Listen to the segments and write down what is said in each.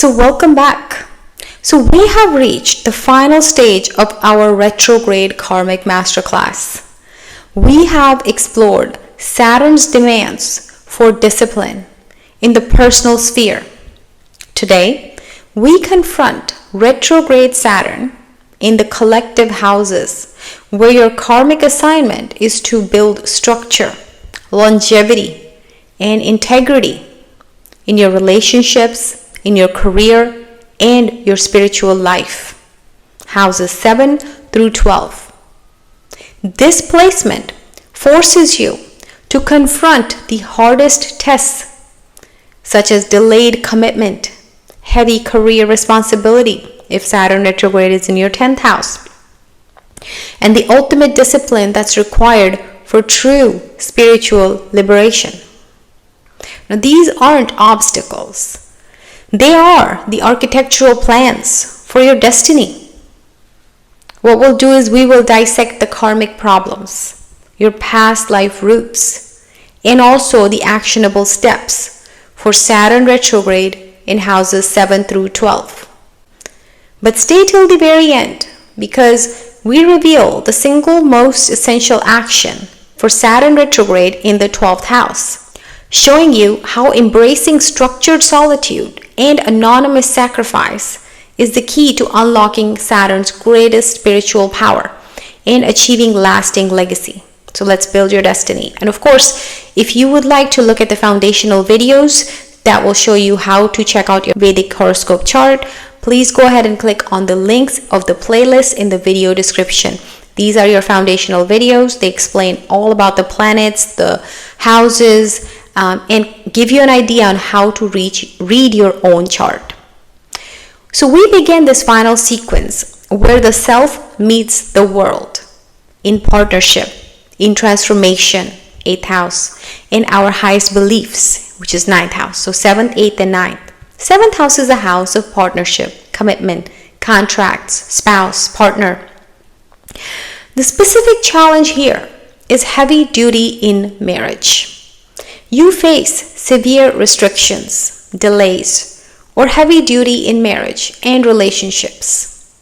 So welcome back. So we have reached the final stage of our retrograde karmic masterclass. We have explored Saturn's demands for discipline in the personal sphere. Today, we confront retrograde Saturn in the collective houses, where your karmic assignment is to build structure, longevity, and integrity in your relationships, in your career, and your spiritual life. Houses 7 through 12. This placement forces you to confront the hardest tests, such as delayed commitment, heavy career responsibility if Saturn retrograde is in your 10th house, and the ultimate discipline that's required for true spiritual liberation. Now, these aren't obstacles. They are the architectural plans for your destiny. What we'll do is we will dissect the karmic problems, your past life roots, and also the actionable steps for Saturn retrograde in houses 7 through 12. But stay till the very end, because we reveal the single most essential action for Saturn retrograde in the 12th house, showing you how embracing structured solitude and anonymous sacrifice is the key to unlocking Saturn's greatest spiritual power and achieving lasting legacy. So let's build your destiny. And of course, if you would like to look at the foundational videos that will show you how to check out your Vedic horoscope chart, please go ahead and click on the links of the playlist in the video description. These are your foundational videos. They explain all about the planets, the houses, and give you an idea on how to read your own chart. So we begin this final sequence where the self meets the world in partnership, in transformation, 8th house, in our highest beliefs, which is 9th house. So 7th, 8th, and 9th. 7th house is a house of partnership, commitment, contracts, spouse, partner. The specific challenge here is heavy duty in marriage. You face severe restrictions, delays, or heavy duty in marriage and relationships.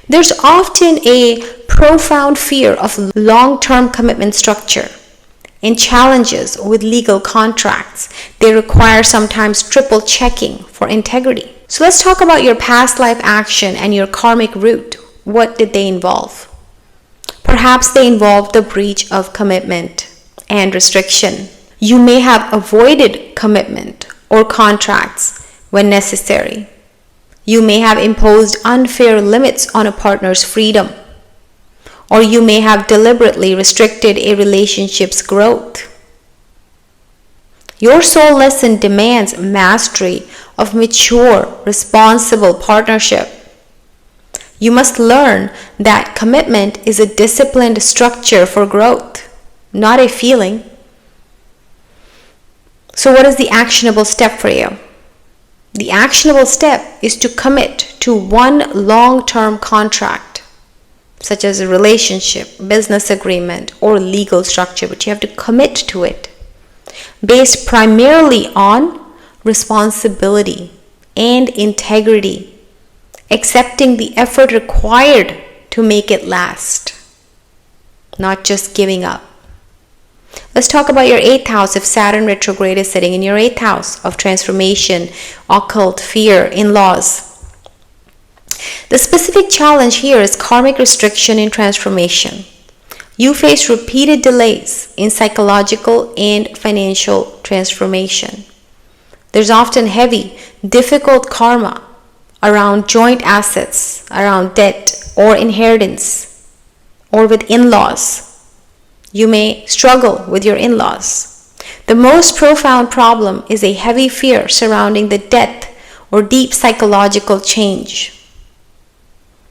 There's often a profound fear of long-term commitment structure and challenges with legal contracts. They require sometimes triple checking for integrity. So let's talk about your past life action and your karmic root. What did they involve? Perhaps they involved the breach of commitment and restriction. You may have avoided commitment or contracts when necessary. You may have imposed unfair limits on a partner's freedom, or you may have deliberately restricted a relationship's growth. Your soul lesson demands mastery of mature, responsible partnership. You must learn that commitment is a disciplined structure for growth, not a feeling. So what is the actionable step for you? The actionable step is to commit to one long-term contract, such as a relationship, business agreement, or legal structure, but you have to commit to it, based primarily on responsibility and integrity, accepting the effort required to make it last, not just giving up. Let's talk about your 8th house. If Saturn retrograde is sitting in your 8th house of transformation, occult, fear, in-laws. The specific challenge here is karmic restriction in transformation. You face repeated delays in psychological and financial transformation. There's often heavy, difficult karma around joint assets, around debt or inheritance, or with in-laws. You may struggle with your in-laws. The most profound problem is a heavy fear surrounding the death or deep psychological change.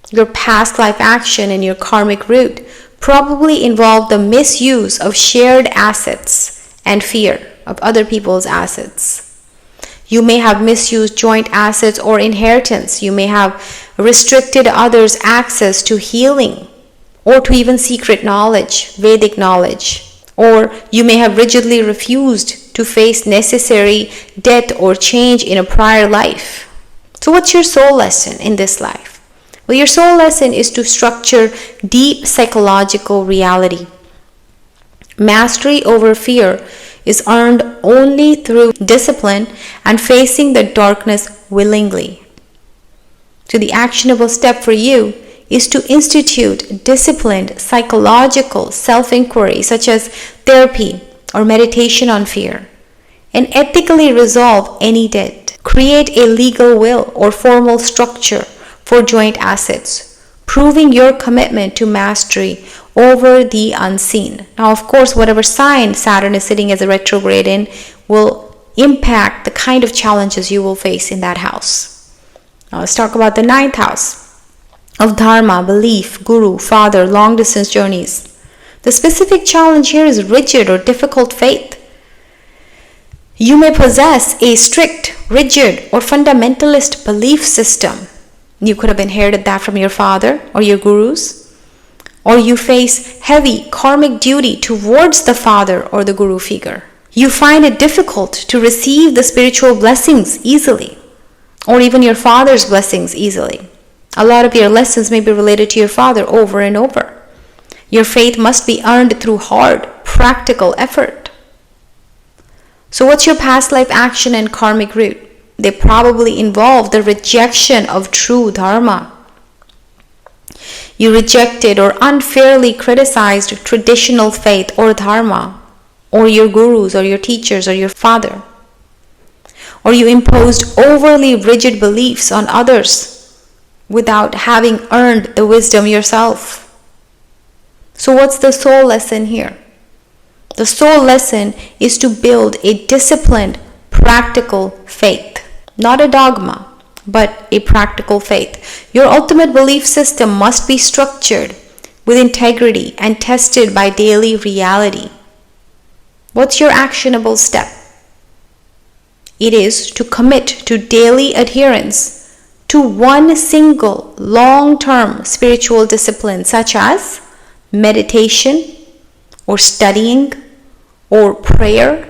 Your past life action and your karmic root probably involve the misuse of shared assets and fear of other people's assets. You may have misused joint assets or inheritance. You may have restricted others' access to healing or to even secret knowledge, Vedic knowledge. Or you may have rigidly refused to face necessary death or change in a prior life. So what's your soul lesson in this life? Well, your soul lesson is to structure deep psychological reality. Mastery over fear is earned only through discipline and facing the darkness willingly. So the actionable step for you is to institute disciplined psychological self-inquiry such as therapy or meditation on fear, and ethically resolve any debt. Create a legal will or formal structure for joint assets, proving your commitment to mastery over the unseen. Now, of course, whatever sign Saturn is sitting as a retrograde in will impact the kind of challenges you will face in that house. Now, let's talk about the 9th house of Dharma, belief, guru, father, long distance journeys. The specific challenge here is rigid or difficult faith. You may possess a strict, rigid, or fundamentalist belief system. You could have inherited that from your father or your gurus. Or you face heavy karmic duty towards the father or the guru figure. You find it difficult to receive the spiritual blessings easily, or even your father's blessings easily. A lot of your lessons may be related to your father over and over. Your faith must be earned through hard, practical effort. So what's your past life action and karmic root? They probably involve the rejection of true dharma. You rejected or unfairly criticized traditional faith or dharma, or your gurus or your teachers or your father. Or you imposed overly rigid beliefs on others without having earned the wisdom yourself. So what's the soul lesson here? The soul lesson is to build a disciplined, practical faith. Not a dogma, but a practical faith. Your ultimate belief system must be structured with integrity and tested by daily reality. What's your actionable step? It is to commit to daily adherence to one single long-term spiritual discipline such as meditation or studying or prayer.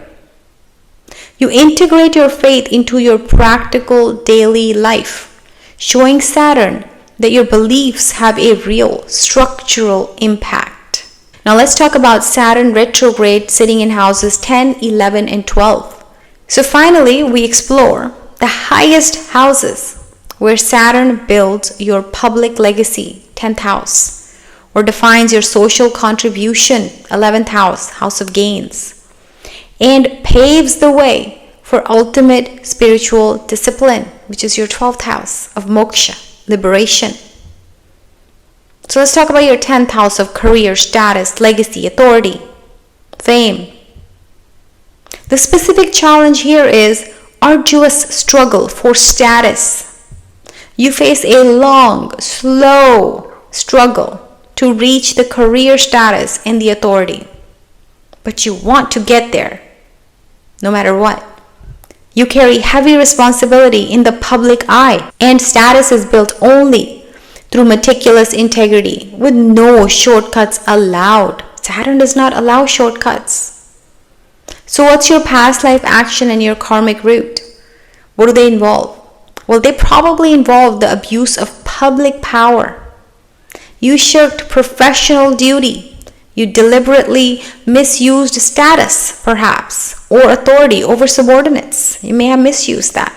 You integrate your faith into your practical daily life, showing Saturn that your beliefs have a real structural impact. Now let's talk about Saturn retrograde sitting in houses 10, 11, and 12. So finally, we explore the highest houses where Saturn builds your public legacy, 10th house, or defines your social contribution, 11th house, house of gains, and paves the way for ultimate spiritual discipline, which is your 12th house of moksha, liberation. So let's talk about your 10th house of career, status, legacy, authority, fame. The specific challenge here is arduous struggle for status. You face a long, slow struggle to reach the career status and the authority. But you want to get there, no matter what. You carry heavy responsibility in the public eye, and status is built only through meticulous integrity, with no shortcuts allowed. Saturn does not allow shortcuts. So what's your past life action and your karmic root? What do they involve? Well, they probably involve the abuse of public power. You shirked professional duty. You deliberately misused status, perhaps, or authority over subordinates. You may have misused that.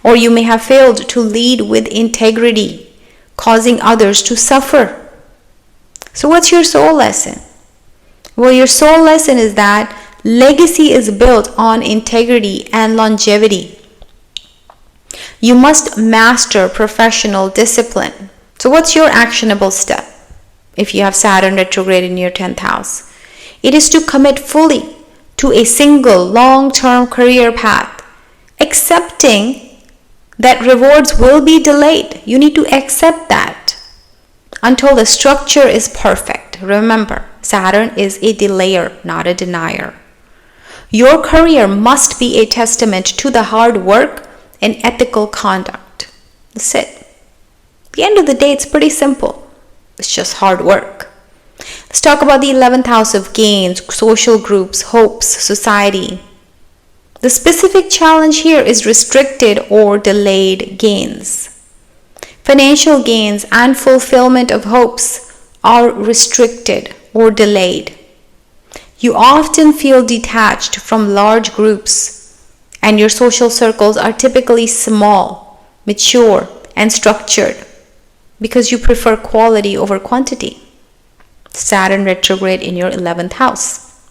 Or you may have failed to lead with integrity, causing others to suffer. So what's your soul lesson? Well, your soul lesson is that legacy is built on integrity and longevity. You must master professional discipline. So what's your actionable step if you have Saturn retrograde in your 10th house? It is to commit fully to a single long-term career path, accepting that rewards will be delayed. You need to accept that until the structure is perfect. Remember, Saturn is a delayer, not a denier. Your career must be a testament to the hard work and ethical conduct. That's it. At the end of the day, it's pretty simple. It's just hard work. Let's talk about the 11th house of gains, social groups, hopes, society. The specific challenge here is restricted or delayed gains. Financial gains and fulfillment of hopes are restricted or delayed. You often feel detached from large groups, and your social circles are typically small, mature, and structured because you prefer quality over quantity. Saturn retrograde in your 11th house.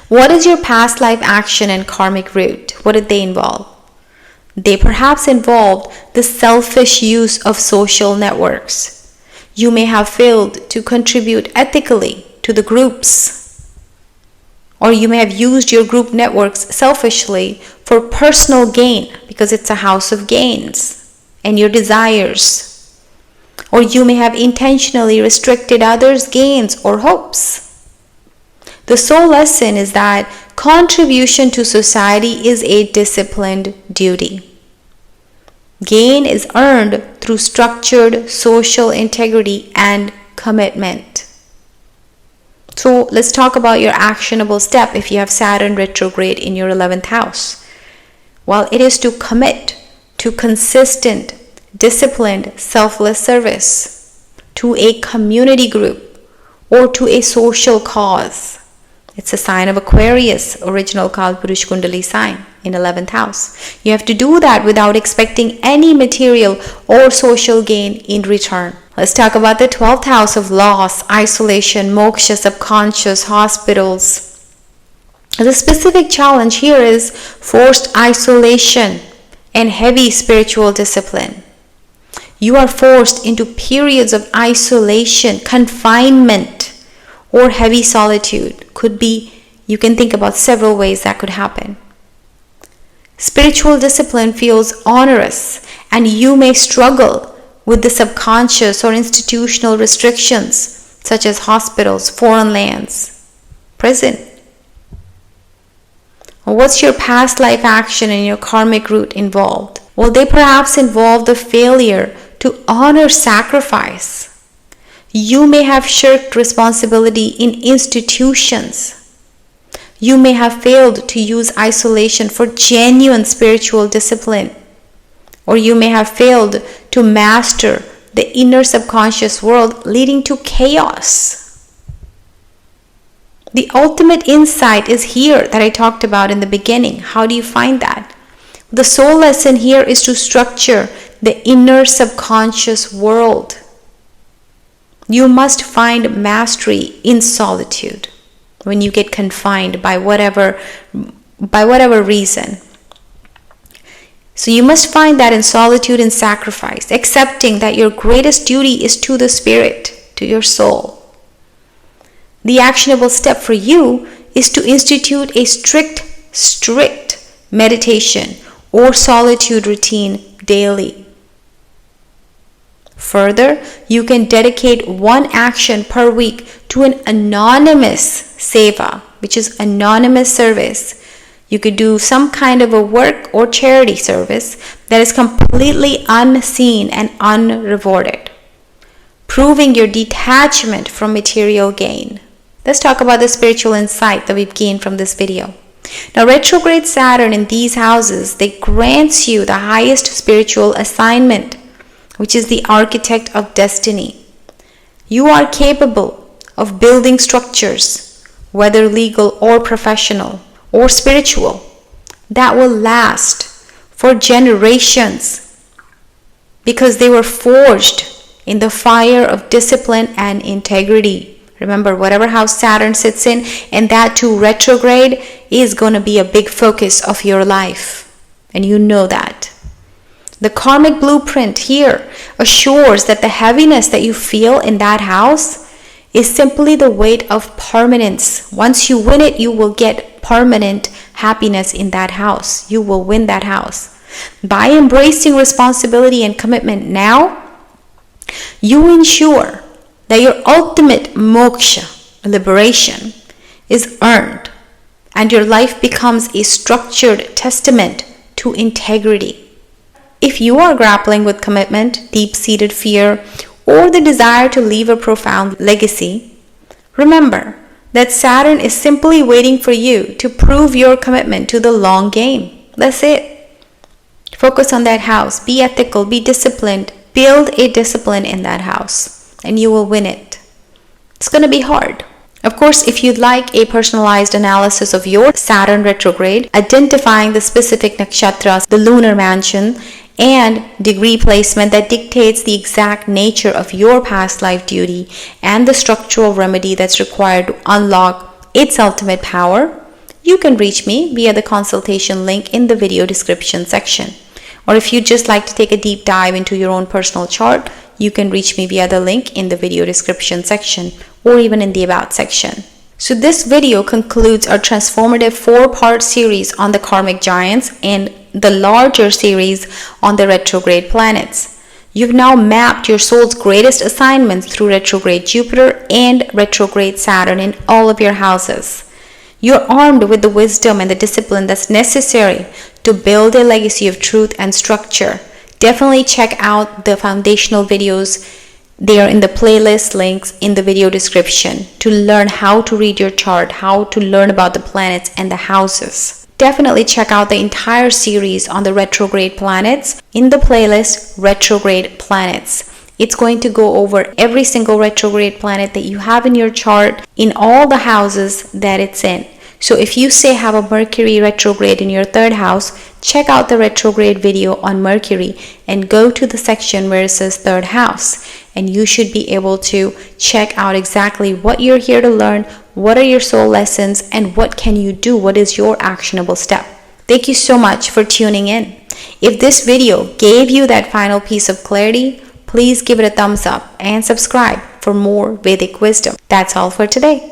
What is your past life action and karmic root? What did they involve? They perhaps involved the selfish use of social networks. You may have failed to contribute ethically to the groups, or you may have used your group networks selfishly for personal gain because it's a house of gains and your desires. Or you may have intentionally restricted others' gains or hopes. The sole lesson is that contribution to society is a disciplined duty. Gain is earned through structured social integrity and commitment. So let's talk about your actionable step if you have Saturn retrograde in your 11th house. Well, it is to commit to consistent, disciplined, selfless service to a community group or to a social cause. It's a sign of Aquarius, original Kalpurush Kundali sign in 11th house. You have to do that without expecting any material or social gain in return. Let's talk about the 12th house of loss, isolation, moksha, subconscious, hospitals. The specific challenge here is forced isolation and heavy spiritual discipline. You are forced into periods of isolation, confinement, or heavy solitude. Could be, you can think about several ways that could happen. Spiritual discipline feels onerous, and you may struggle with the subconscious or institutional restrictions such as hospitals, foreign lands, prison. What's your past life action and your karmic root involved? Well, they perhaps involve the failure to honor sacrifice. You may have shirked responsibility in institutions. You may have failed to use isolation for genuine spiritual discipline. Or you may have failed to master the inner subconscious world, leading to chaos. The ultimate insight is here that I talked about in the beginning. How do you find that? The sole lesson here is to structure the inner subconscious world. You must find mastery in solitude when you get confined by whatever reason. So you must find that in solitude and sacrifice, accepting that your greatest duty is to the spirit, to your soul. The actionable step for you is to institute a strict meditation or solitude routine daily. Further, you can dedicate one action per week to an anonymous Seva, which is anonymous service. You could do some kind of a work or charity service that is completely unseen and unrewarded, proving your detachment from material gain. Let's talk about the spiritual insight that we've gained from this video. Now, retrograde Saturn in these houses, they grants you the highest spiritual assignment, which is the architect of destiny. You are capable of building structures, whether legal or professional or spiritual, that will last for generations because they were forged in the fire of discipline and integrity. Remember, whatever house Saturn sits in, and that too retrograde, is going to be a big focus of your life. And you know that. The karmic blueprint here assures that the heaviness that you feel in that house is simply the weight of permanence. Once you win it, you will get permanent happiness in that house. You will win that house. By embracing responsibility and commitment now, you ensure that your ultimate moksha, liberation, is earned, and your life becomes a structured testament to integrity. If you are grappling with commitment, deep-seated fear, or the desire to leave a profound legacy, remember that Saturn is simply waiting for you to prove your commitment to the long game. That's it. Focus on that house. Be ethical, be disciplined. Build a discipline in that house and you will win it. It's going to be hard. Of course, if you'd like a personalized analysis of your Saturn retrograde, identifying the specific nakshatras, the lunar mansion, and degree placement that dictates the exact nature of your past life duty and the structural remedy that's required to unlock its ultimate power, you can reach me via the consultation link in the video description section. Or if you'd just like to take a deep dive into your own personal chart, you can reach me via the link in the video description section or even in the about section. So this video concludes our transformative 4-part series on the Karmic Giants and the larger series on the retrograde planets. You've now mapped your soul's greatest assignments through retrograde Jupiter and retrograde Saturn in all of your houses. You're armed with the wisdom and the discipline that's necessary to build a legacy of truth and structure. Definitely check out the foundational videos. They are in the playlist links in the video description to learn how to read your chart, how to learn about the planets and the houses. Definitely check out the entire series on the retrograde planets in the playlist Retrograde Planets. It's going to go over every single retrograde planet that you have in your chart in all the houses that it's in. So if you say have a Mercury retrograde in your 3rd house, check out the retrograde video on Mercury and go to the section where it says 3rd house. And you should be able to check out exactly what you're here to learn, what are your soul lessons, and what can you do, what is your actionable step. Thank you so much for tuning in. If this video gave you that final piece of clarity, please give it a thumbs up and subscribe for more Vedic wisdom. That's all for today.